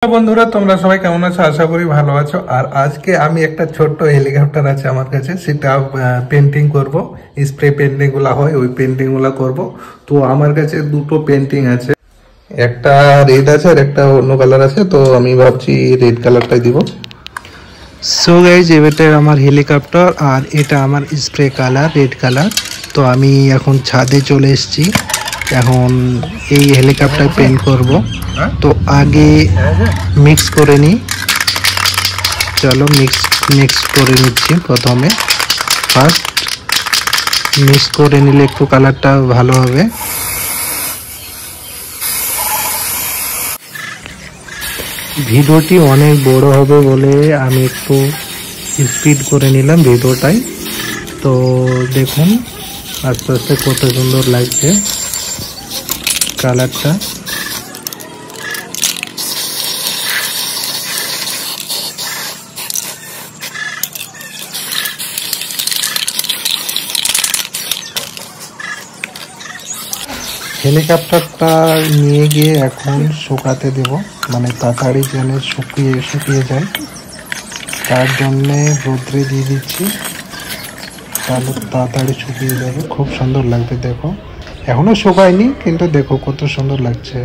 বন্ধুরা তোমরা সবাই কেমন আছো? আশা করি ভালো আছো। আর আজকে আমি একটা ছোট্ট হেলিকপ্টার আছে আমার কাছে, সেটা পেন্টিং করব। স্প্রে পেন্টিং গুলা হয়, ওই পেন্টিং গুলা করবো। তো আমার কাছে দুটো পেন্টিং আছে, একটা রেড আছে আর একটা অন্য কালার আছে। তো আমি ভাবছি রেড কালারটাই দিব। সো গাইজ, এটা আমার হেলিকপ্টার আর এটা আমার স্প্রে কালার রেড কালার। তো আমি এখন ছাদে চলে এসেছি, এখন এই হেলিকপ্টার পেন্ট করব। তো আগে মিক্স করে নিই, চলো মিক্স করে নিচ্ছি। প্রথমে ফার্স্ট মিক্স করে নিলে একটু কালারটা ভালো হবে। ভিডিওটি অনেক বড় হবে বলে আমি একটু স্পিড করে নিলাম ভিডিওটাই। তো দেখুন আস্তে আস্তে কত সুন্দর লাগছে কালারটা। হেলিকপ্টারটা নিয়ে গিয়ে এখন শুকাতে দেব, মানে তাড়াতাড়ি যেন শুকিয়ে যায়, তার জন্যে রোদ্রে দিয়ে দিচ্ছি, তাহলে তাড়াতাড়ি শুকিয়ে যাবে। খুব সুন্দর লাগবে, দেখো এখনো শুকায়নি কিন্তু দেখো কত সুন্দর লাগছে।